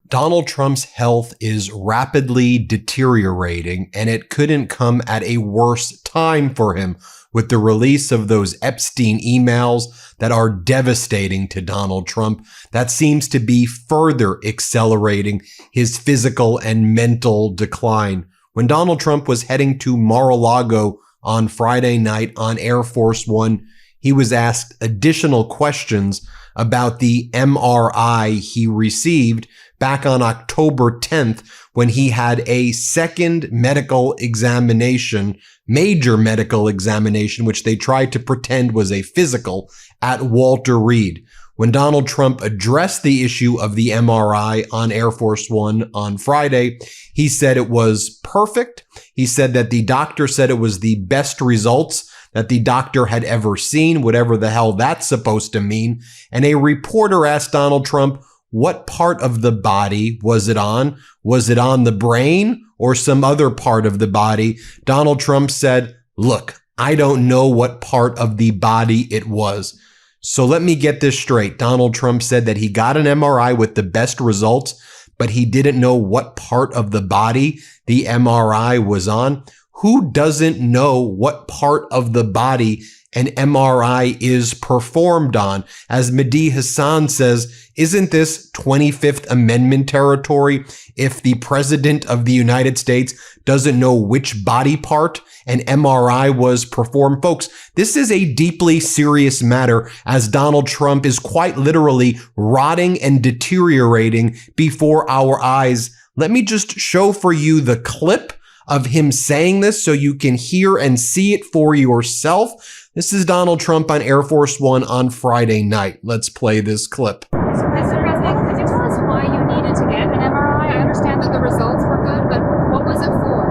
Donald Trump's health is rapidly deteriorating, and it couldn't come at a worse time for him with the release of those Epstein emails that are devastating to Donald Trump. That seems to be further accelerating his physical and mental decline. When Donald Trump was heading to Mar-a-Lago on Friday night on Air Force One, he was asked additional questions about the MRI he received back on October 10th when he had a second medical examination, major medical examination, which they tried to pretend was a physical at Walter Reed. When Donald Trump addressed the issue of the MRI on Air Force One on Friday, he said it was perfect. He said that the doctor said it was the best results that the doctor had ever seen, whatever the hell that's supposed to mean. And a reporter asked Donald Trump, what part of the body was it on? Was it on the brain or some other part of the body? Donald Trump said, look, I don't know what part of the body it was. So let me get this straight. Donald Trump said that he got an MRI with the best results, but he didn't know what part of the body the MRI was on. Who doesn't know what part of the body an MRI is performed on? As Mehdi Hassan says, isn't this 25th Amendment territory if the president of the United States doesn't know which body part an MRI was performed? Folks, this is a deeply serious matter as Donald Trump is quite literally rotting and deteriorating before our eyes. Let me just show for you the clip of him saying this so you can hear and see it for yourself. This is Donald Trump on Air Force One on Friday night. Let's play this clip. Mr. President, could you tell us why you needed to get an MRI? I understand that the results were good, but what was it for?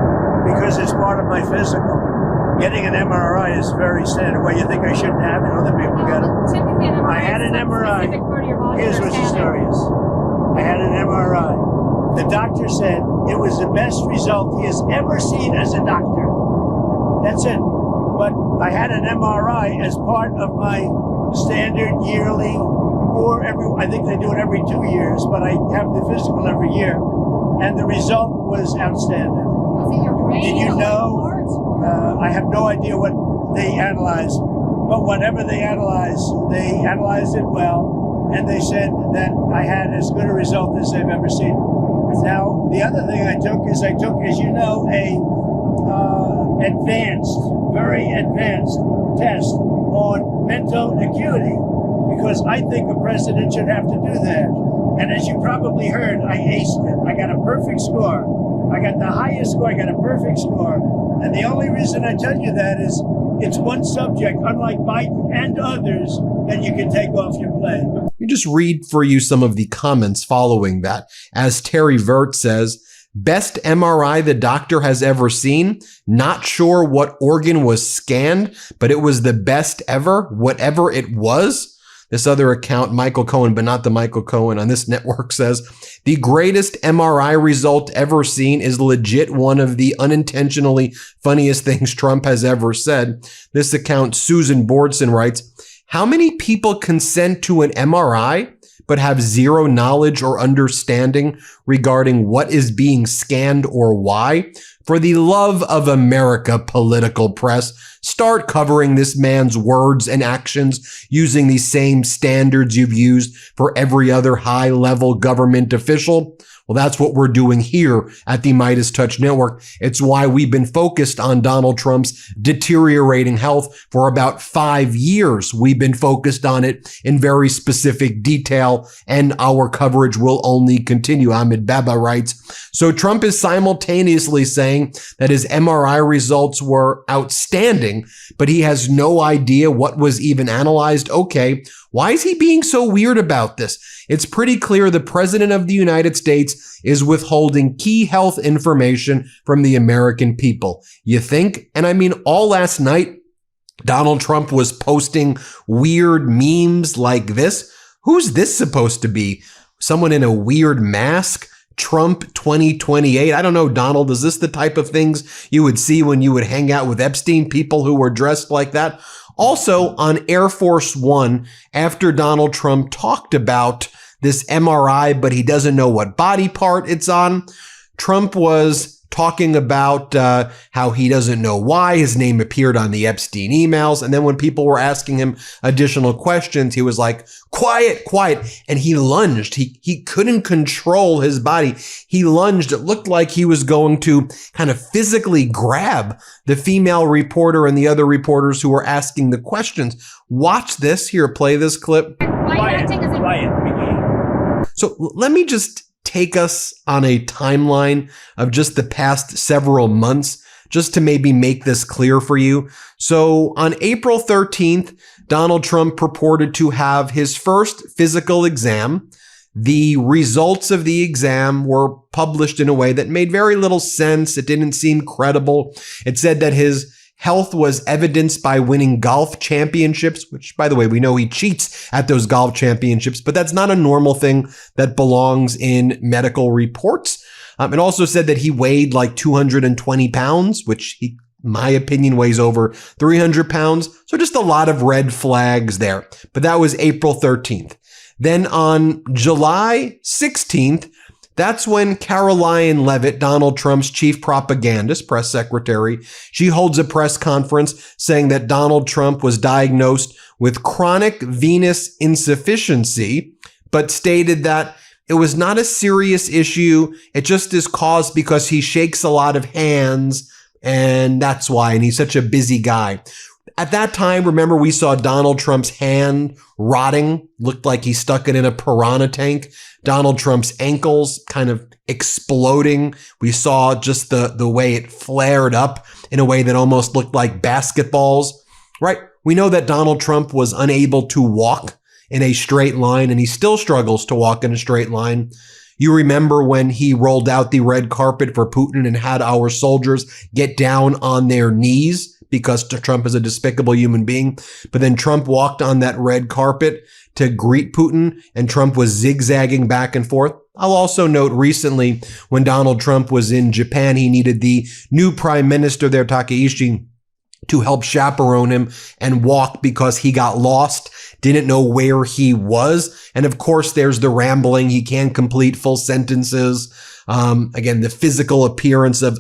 Because it's part of my physical. Getting an MRI is very standard. Well, you think I shouldn't have it? Other people get it. Typically, an MRI I had an MRI. Here's what's Understand mysterious. I had an MRI. The doctor said it was the best result he has ever seen as a doctor. That's it. But I had an MRI as part of my standard yearly, or I think they do it every 2 years, but I have the physical every year. And the result was outstanding. Was it your brain? Did you or know? heart? I have no idea what they analyzed, but whatever they analyzed it well, and they said that I had as good a result as they've ever seen. Now, the other thing I took, as you know, very advanced test on mental acuity, because I think a president should have to do that. And as you probably heard, I aced it. I got a perfect score. I got the highest score. I got a perfect score. And the only reason I tell you that is it's one subject, unlike Biden and others, that you can take off your plate. Let me just read for you some of the comments following that. As Terry Vert says, best MRI the doctor has ever seen. Not sure what organ was scanned, but it was the best ever, whatever it was. This other account, Michael Cohen, but not the Michael Cohen on this network, says, the greatest MRI result ever seen is legit one of the unintentionally funniest things Trump has ever said. This account, Susan Bordson, writes, how many people consent to an MRI but have zero knowledge or understanding regarding what is being scanned or why? For the love of America, political press, start covering this man's words and actions using the same standards you've used for every other high-level government official. Well, that's what we're doing here at the MeidasTouch Network. It's why we've been focused on Donald Trump's deteriorating health for about 5 years. We've been focused on it in very specific detail, and our coverage will only continue. Ahmed Baba writes, so Trump is simultaneously saying that his MRI results were outstanding, but he has no idea what was even analyzed. Okay, why is he being so weird about this? It's pretty clear the president of the United States is withholding key health information from the American people. You think? And I mean, all last night, Donald Trump was posting weird memes like this. Who's this supposed to be? Someone in a weird mask? Trump 2028. I don't know, Donald, is this the type of things you would see when you would hang out with Epstein, people who were dressed like that? Also, on Air Force One, after Donald Trump talked about this MRI, but he doesn't know what body part it's on. Trump was talking about how he doesn't know why his name appeared on the Epstein emails. And then when people were asking him additional questions, he was like, quiet, quiet. And he lunged. He couldn't control his body. He lunged. It looked like he was going to kind of physically grab the female reporter and the other reporters who were asking the questions. Watch this. Here, play this clip. Quiet. So let me just take us on a timeline of just the past several months, just to maybe make this clear for you. So on April 13th, Donald Trump purported to have his first physical exam. The results of the exam were published in a way that made very little sense. It didn't seem credible. It said that his health was evidenced by winning golf championships, which, by the way, we know he cheats at those golf championships, but that's not a normal thing that belongs in medical reports. It also said that he weighed like 220 pounds, which he, in my opinion, weighs over 300 pounds. So just a lot of red flags there. But that was April 13th. Then on July 16th, that's when Caroline Leavitt, Donald Trump's chief propagandist, press secretary, she holds a press conference saying that Donald Trump was diagnosed with chronic venous insufficiency, but stated that it was not a serious issue. It just is caused because he shakes a lot of hands, and that's why, and he's such a busy guy. At that time, remember, we saw Donald Trump's hand rotting, looked like he stuck it in a piranha tank. Donald Trump's ankles kind of exploding. We saw just the way it flared up in a way that almost looked like basketballs, right? We know that Donald Trump was unable to walk in a straight line, and he still struggles to walk in a straight line. You remember when he rolled out the red carpet for Putin and had our soldiers get down on their knees because Trump is a despicable human being. But then Trump walked on that red carpet to greet Putin, and Trump was zigzagging back and forth. I'll also note recently when Donald Trump was in Japan, he needed the new prime minister there, Takaishi, to help chaperone him and walk because he got lost, didn't know where he was. And of course, there's the rambling. He can't complete full sentences. Again, the physical appearance of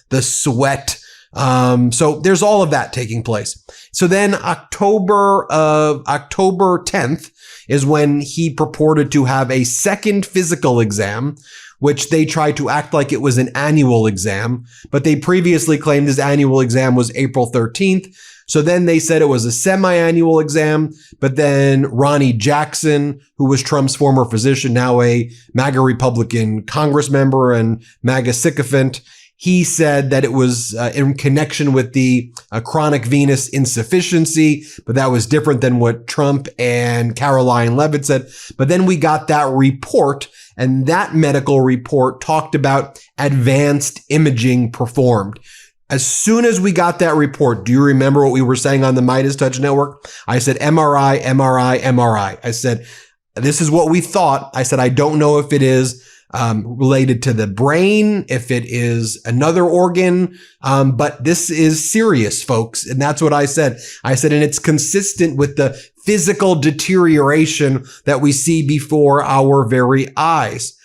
the sweat. So there's all of that taking place. So then October 10th is when he purported to have a second physical exam, which they tried to act like it was an annual exam, but they previously claimed his annual exam was April 13th. So then they said it was a semi-annual exam, but then Ronnie Jackson, who was Trump's former physician, now a MAGA Republican Congress member and MAGA sycophant, he said that it was in connection with the chronic venous insufficiency, but that was different than what Trump and Caroline Leavitt said. But then we got that report, and that medical report talked about advanced imaging performed. As soon as we got that report, do you remember what we were saying on the MeidasTouch network? I said, MRI, MRI, MRI. I said, this is what we thought. I said, I don't know if it is related to the brain, if it is another organ, but this is serious, folks. And that's what I said. I said, and it's consistent with the physical deterioration that we see before our very eyes.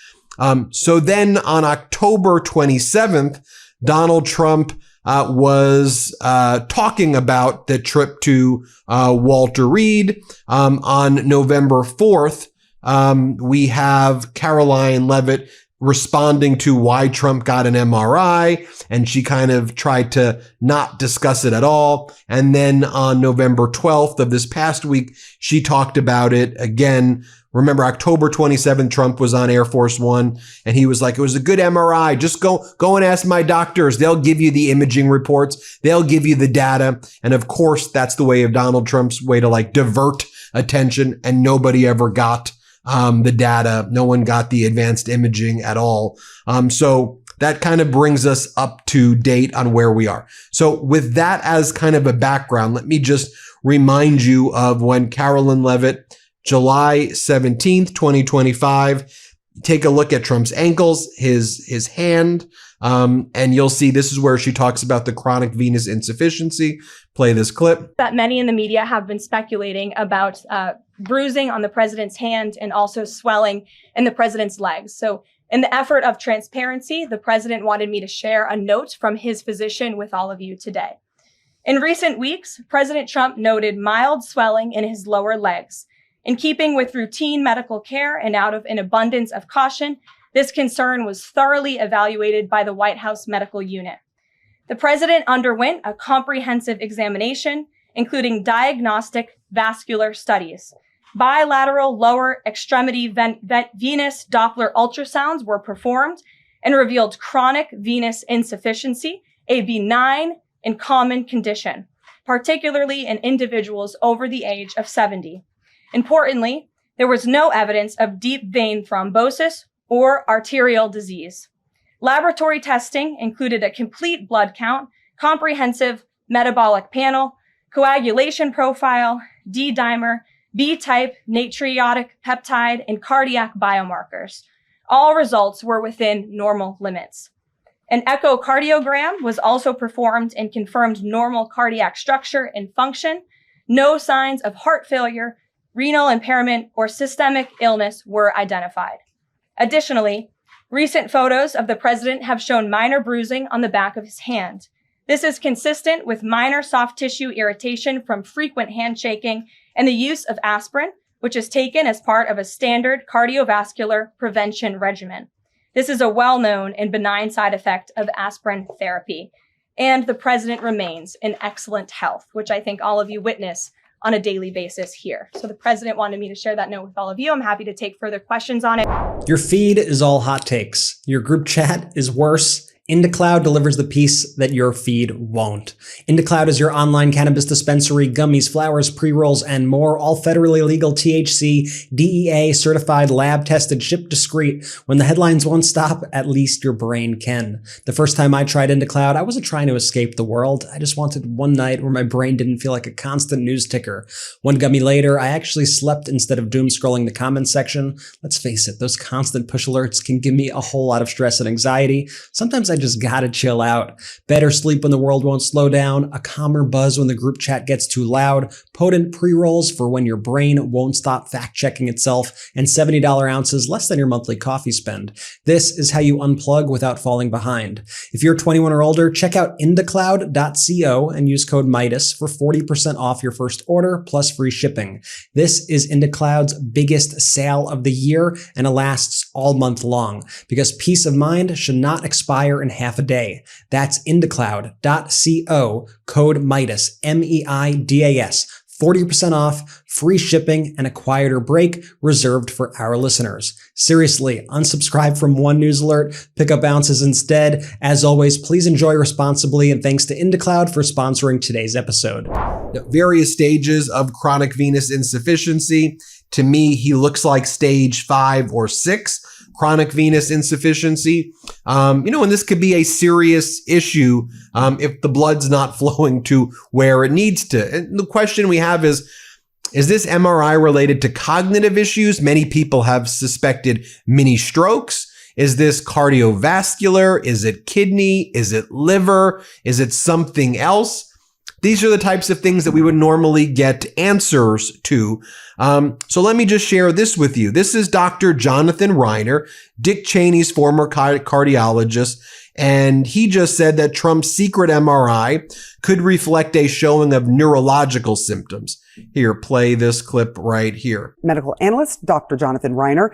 So then on October 27th, Donald Trump was talking about the trip to Walter Reed. On November 4th, we have Caroline Leavitt responding to why Trump got an MRI, and she kind of tried to not discuss it at all. And then on November 12th of this past week, she talked about it again. Remember, October 27th, Trump was on Air Force One, and he was like, it was a good MRI. Just go and ask my doctors. They'll give you the imaging reports. They'll give you the data. And of course, that's the way of Donald Trump's way to like divert attention, and nobody ever got the data. No one got the advanced imaging at all. So that kind of brings us up to date on where we are. So with that as kind of a background, let me just remind you of when Caroline Leavitt, July 17th, 2025, take a look at Trump's ankles, his hand, and you'll see this is where she talks about the chronic venous insufficiency. Play this clip. That many in the media have been speculating about bruising on the president's hand and also swelling in the president's legs. So in the effort of transparency, the president wanted me to share a note from his physician with all of you today. In recent weeks, President Trump noted mild swelling in his lower legs. In keeping with routine medical care and out of an abundance of caution, this concern was thoroughly evaluated by the White House medical unit. The president underwent a comprehensive examination, including diagnostic vascular studies. Bilateral lower extremity venous Doppler ultrasounds were performed and revealed chronic venous insufficiency, a benign and common condition, particularly in individuals over the age of 70. Importantly, there was no evidence of deep vein thrombosis or arterial disease. Laboratory testing included a complete blood count, comprehensive metabolic panel, coagulation profile, D-dimer, B-type natriuretic peptide, and cardiac biomarkers. All results were within normal limits. An echocardiogram was also performed and confirmed normal cardiac structure and function. No signs of heart failure, renal impairment, or systemic illness were identified. Additionally, recent photos of the president have shown minor bruising on the back of his hand. This is consistent with minor soft tissue irritation from frequent handshaking and the use of aspirin, which is taken as part of a standard cardiovascular prevention regimen. This is a well-known and benign side effect of aspirin therapy. And the president remains in excellent health, which I think all of you witness on a daily basis here. So the president wanted me to share that note with all of you. I'm happy to take further questions on it. Your feed is all hot takes. Your group chat is worse. IndaCloud delivers the piece that your feed won't. IndaCloud is your online cannabis dispensary, gummies, flowers, pre-rolls, and more, all federally legal THC, DEA certified, lab tested, shipped discreet. When the headlines won't stop, at least your brain can. The first time I tried IndaCloud, I wasn't trying to escape the world. I just wanted one night where my brain didn't feel like a constant news ticker. One gummy later, I actually slept instead of doom scrolling the comments section. Let's face it, those constant push alerts can give me a whole lot of stress and anxiety. Sometimes I just gotta chill out. Better sleep when the world won't slow down, a calmer buzz when the group chat gets too loud, potent pre-rolls for when your brain won't stop fact-checking itself, and $70 ounces less than your monthly coffee spend. This is how you unplug without falling behind. If you're 21 or older, check out indacloud.co and use code MIDAS for 40% off your first order plus free shipping. This is IndaCloud's biggest sale of the year, and it lasts all month long because peace of mind should not expire in half a day. That's indacloud.co, code MIDAS, MEIDAS. 40% off, free shipping, and a quieter break reserved for our listeners. Seriously, unsubscribe from one news alert, pick up ounces instead. As always, please enjoy responsibly, and thanks to IndaCloud for sponsoring today's episode. Various stages of chronic venous insufficiency. To me, he looks like stage 5 or 6 chronic venous insufficiency. And this could be a serious issue if the blood's not flowing to where it needs to. And the question we have is this MRI related to cognitive issues? Many people have suspected mini strokes. Is this cardiovascular? Is it kidney? Is it liver? Is it something else? These are the types of things that we would normally get answers to. So let me just share this with you. This is Dr. Jonathan Reiner, Dick Cheney's former cardiologist, and he just said that Trump's secret MRI could reflect a showing of neurological symptoms. Here, play this clip right here. Medical analyst, Dr. Jonathan Reiner.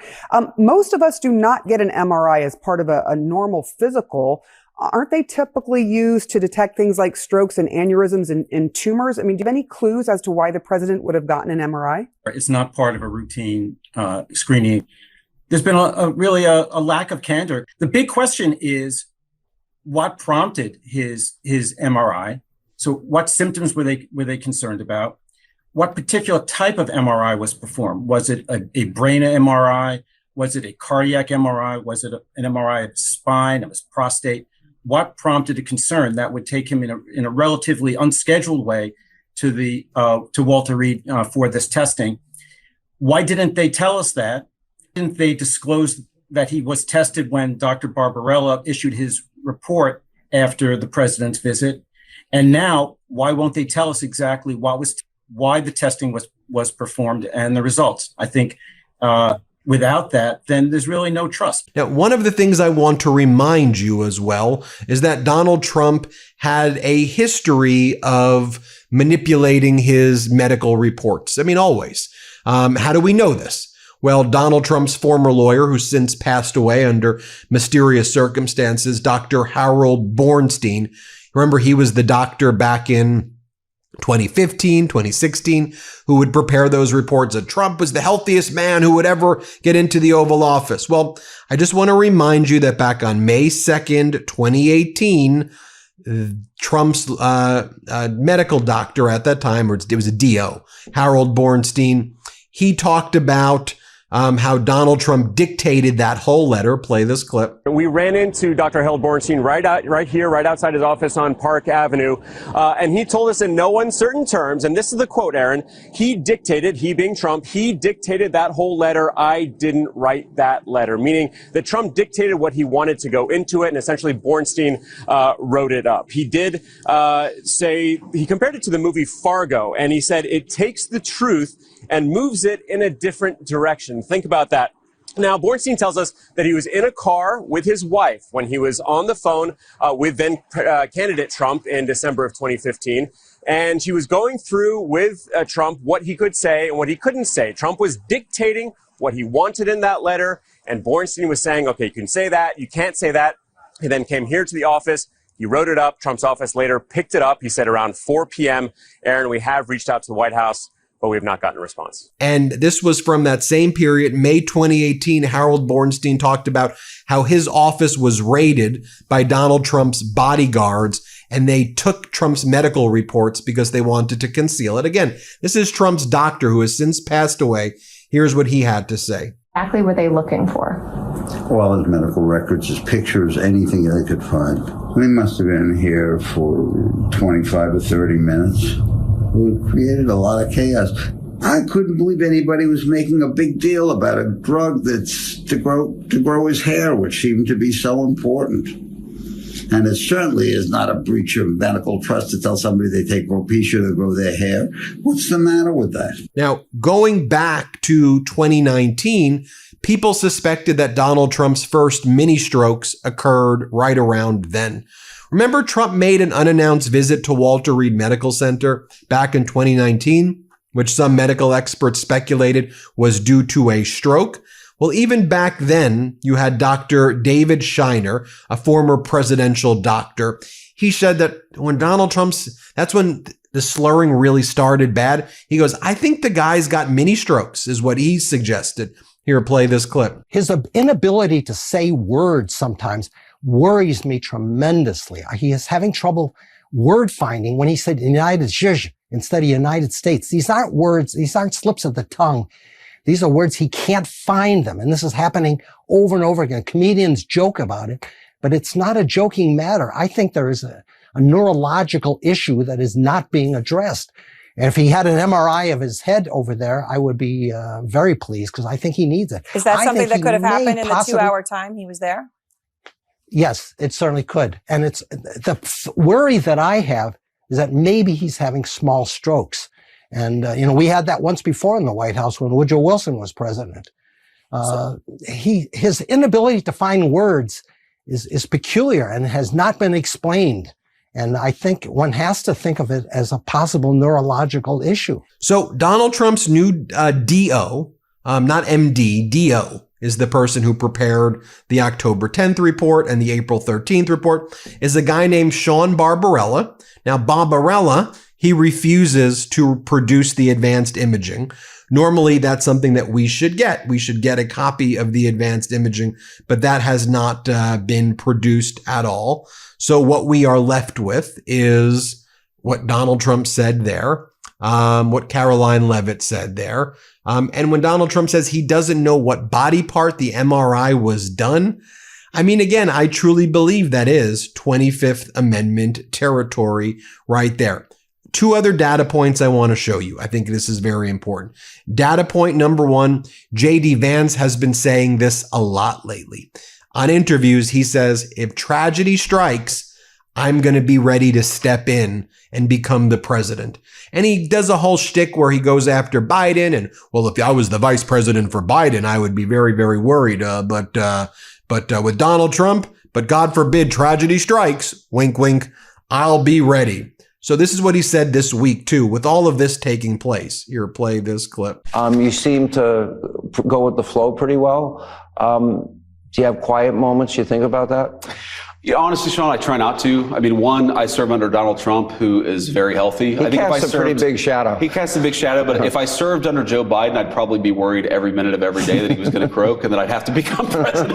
Most of us do not get an MRI as part of a normal physical. Aren't they typically used to detect things like strokes and aneurysms and tumors? I mean, do you have any clues as to why the president would have gotten an MRI? It's not part of a routine screening. There's been a lack of candor. The big question is what prompted his MRI? So what symptoms were they concerned about? What particular type of MRI was performed? Was it a brain MRI? Was it a cardiac MRI? Was it an MRI of his spine, of his prostate? What prompted a concern that would take him in a relatively unscheduled way to Walter Reed for this testing? Why didn't they tell us that? Didn't they disclose that he was tested when Dr. Barbarella issued his report after the president's visit? And now, why won't they tell us exactly why the testing was performed and the results. I think without that, then there's really no trust. Now, one of the things I want to remind you as well is that Donald Trump had a history of manipulating his medical reports. I mean, always. How do we know this? Well, Donald Trump's former lawyer, who's since passed away under mysterious circumstances, Dr. Harold Bornstein. Remember, he was the doctor back in 2015, 2016, who would prepare those reports that Trump was the healthiest man who would ever get into the Oval Office. Well, I just want to remind you that back on May 2nd, 2018, Trump's medical doctor at that time, or it was a DO, Harold Bornstein, he talked about how Donald Trump dictated that whole letter. Play this clip. We ran into Dr. Harold Bornstein right here, right outside his office on Park Avenue, and he told us in no uncertain terms, and this is the quote, Aaron, he being Trump, he dictated that whole letter. I didn't write that letter, meaning that Trump dictated what he wanted to go into it, and essentially Bornstein wrote it up. He did say, he compared it to the movie Fargo, and he said it takes the truth and moves it in a different direction. Think about that. Now, Bornstein tells us that he was in a car with his wife when he was on the phone with then candidate Trump in December of 2015. And she was going through with Trump what he could say and what he couldn't say. Trump was dictating what he wanted in that letter. And Bornstein was saying, okay, you can say that, you can't say that. He then came here to the office. He wrote it up. Trump's office later picked it up. He said around 4 p.m. Aaron, we have reached out to the White House, but we have not gotten a response. And this was from that same period, May 2018. Harold Bornstein talked about how his office was raided by Donald Trump's bodyguards, and they took Trump's medical reports because they wanted to conceal it. Again, this is Trump's doctor who has since passed away. Here's what he had to say. Exactly what they looking for? All his medical records, his pictures, anything they could find. We must have been here for 25 or 30 minutes. We created a lot of chaos. I couldn't believe anybody was making a big deal about a drug that's to grow his hair, which seemed to be so important. And it certainly is not a breach of medical trust to tell somebody they take Propecia to grow their hair. What's the matter with that? Now, going back to 2019, people suspected that Donald Trump's first mini strokes occurred right around then. Remember, Trump made an unannounced visit to Walter Reed Medical Center back in 2019, which some medical experts speculated was due to a stroke. Well, even back then, you had Dr. David Shiner, a former presidential doctor. He said that when that's when the slurring really started bad. He goes, I think the guy's got mini strokes, is what he suggested. Here, play this clip. His inability to say words sometimes worries me tremendously. He is having trouble word finding when he said United States instead of United States. These aren't words. These aren't slips of the tongue. These are words he can't find them. And this is happening over and over again. Comedians joke about it, but it's not a joking matter. I think there is a neurological issue that is not being addressed. And if he had an MRI of his head over there, I would be very pleased because I think he needs it. Is that something that could have happened in the 2-hour time he was there? Yes, it certainly could. And it's the worry that I have is that maybe he's having small strokes. And, we had that once before in the White House when Woodrow Wilson was president. His inability to find words is peculiar and has not been explained. And I think one has to think of it as a possible neurological issue. So Donald Trump's new DO, not MD, DO, is the person who prepared the October 10th report and the April 13th report, is a guy named Sean Barbarella. Now, Barbarella, he refuses to produce the advanced imaging. Normally, that's something that we should get. We should get a copy of the advanced imaging, but that has not been produced at all. So what we are left with is what Donald Trump said there, what Caroline Leavitt said there. And when Donald Trump says he doesn't know what body part the MRI was done, I mean, again, I truly believe that is 25th Amendment territory right there. Two other data points I want to show you. I think this is very important. Data point number one, J.D. Vance has been saying this a lot lately. On interviews, he says, if tragedy strikes, I'm going to be ready to step in and become the president. And he does a whole shtick where he goes after Biden. And, well, if I was the vice president for Biden, I would be very, very worried. But with Donald Trump, but God forbid tragedy strikes, wink, wink, I'll be ready. So this is what he said this week, too, with all of this taking place. Here, play this clip. You seem to go with the flow pretty well. Do you have quiet moments you think about that? Yeah, honestly, Sean, I try not to. I mean, one, I serve under Donald Trump, who is very healthy. He casts a pretty big shadow. He casts a big shadow, but if I served under Joe Biden, I'd probably be worried every minute of every day that he was going to croak and that I'd have to become president.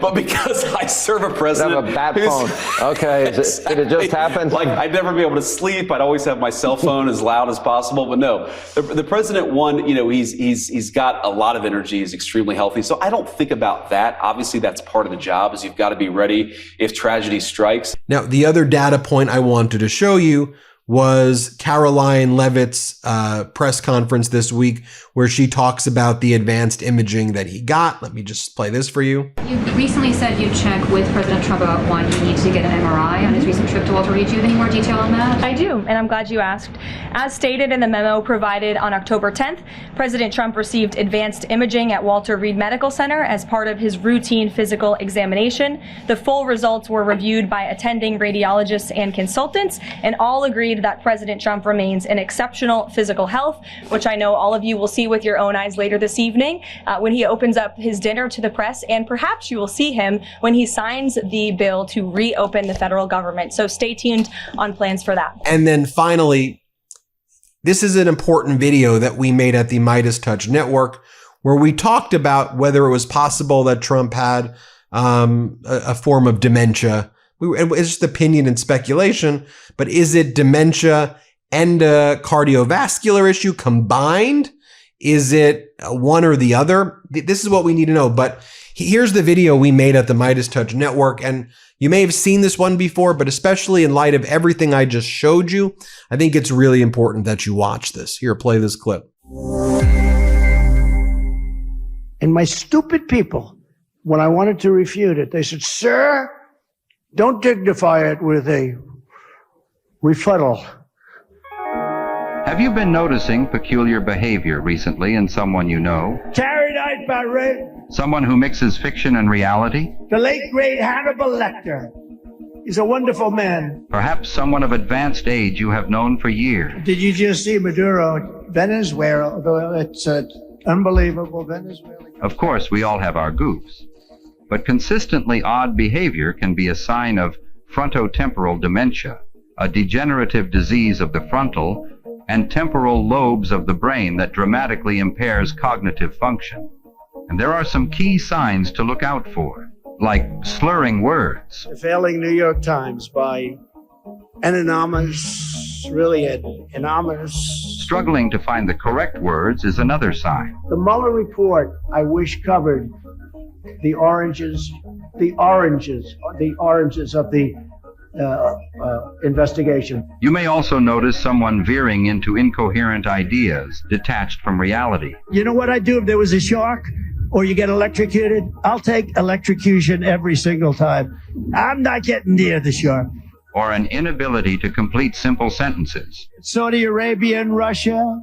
But because I serve a president... You have a bat phone. Okay, did it just happen? Like, I'd never be able to sleep. I'd always have my cell phone as loud as possible. But no, the president, one, you know, he's got a lot of energy. He's extremely healthy. So I don't think about that. Obviously, that's part of the job, is you've got to be ready if tragedy strikes. Now, the other data point I wanted to show you was Caroline Leavitt's press conference this week, where she talks about the advanced imaging that he got. Let me just play this for you. You recently said you'd check with President Trump about why he needs to get an MRI on his recent trip to Walter Reed. Do you have any more detail on that? I do, and I'm glad you asked. As stated in the memo provided on October 10th, President Trump received advanced imaging at Walter Reed Medical Center as part of his routine physical examination. The full results were reviewed by attending radiologists and consultants, and all agreed that President Trump remains in exceptional physical health, which I know all of you will see with your own eyes later this evening when he opens up his dinner to the press, and perhaps you will see him when he signs the bill to reopen the federal government. So stay tuned on plans for that. And then finally, this is an important video that we made at the MeidasTouch Network, where we talked about whether it was possible that Trump had a form of dementia. It's just opinion and speculation, but is it dementia and a cardiovascular issue combined? Is it one or the other? This is what we need to know. But here's the video we made at the MeidasTouch Network. And you may have seen this one before, but especially in light of everything I just showed you, I think it's really important that you watch this. Here, play this clip. And my stupid people, when I wanted to refute it, they said, sir, don't dignify it with a rebuttal. Have you been noticing peculiar behavior recently in someone you know? Carried out by someone who mixes fiction and reality? the late, great Hannibal Lecter. He's a wonderful man. Perhaps someone of advanced age you have known for years. Did you just see Maduro, Venezuela? Although it's unbelievable, Venezuela. Of course, we all have our goofs. But consistently odd behavior can be a sign of frontotemporal dementia, a degenerative disease of the frontal and temporal lobes of the brain that dramatically impairs cognitive function. And there are some key signs to look out for, like slurring words. The failing New York Times by anonymous, really anonymous. Struggling to find the correct words is another sign. The Mueller report, I wish, covered the oranges of the investigation. You may also notice someone veering into incoherent ideas, detached from reality. You know what I'd do if there was a shark or you get electrocuted? I'll take electrocution every single time. I'm not getting near the shark. Or an inability to complete simple sentences. Saudi Arabia and Russia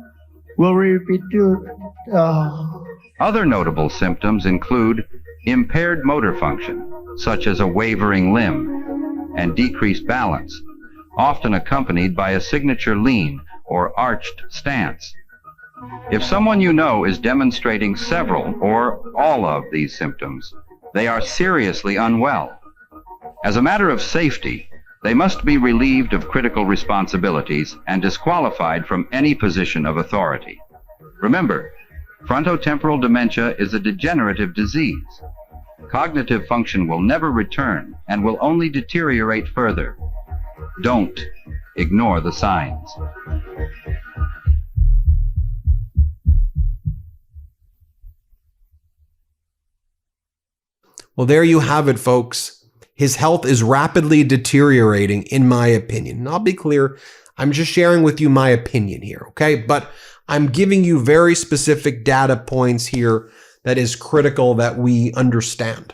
will repeat. Other notable symptoms include impaired motor function, such as a wavering limb, and decreased balance, often accompanied by a signature lean or arched stance. If someone you know is demonstrating several or all of these symptoms, they are seriously unwell. As a matter of safety, they must be relieved of critical responsibilities and disqualified from any position of authority. Remember, frontotemporal dementia is a degenerative disease. Cognitive function will never return and will only deteriorate further. Don't ignore the signs. Well, there you have it, folks. His health is rapidly deteriorating, in my opinion. And I'll be clear, I'm just sharing with you my opinion here, okay? But I'm giving you very specific data points here that is critical that we understand.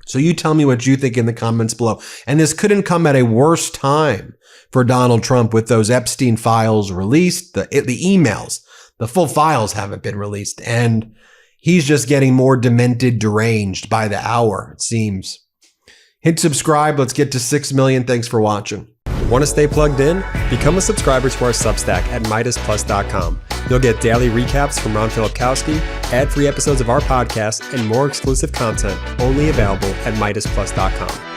So you tell me what you think in the comments below. And this couldn't come at a worse time for Donald Trump with those Epstein files released, the emails. The full files haven't been released. And he's just getting more demented, deranged by the hour, it seems. Hit subscribe. Let's get to 6 million. Thanks for watching. Want to stay plugged in? Become a subscriber to our Substack at MeidasPlus.com. You'll get daily recaps from Ron Filipkowski, ad-free episodes of our podcast, and more exclusive content only available at MeidasPlus.com.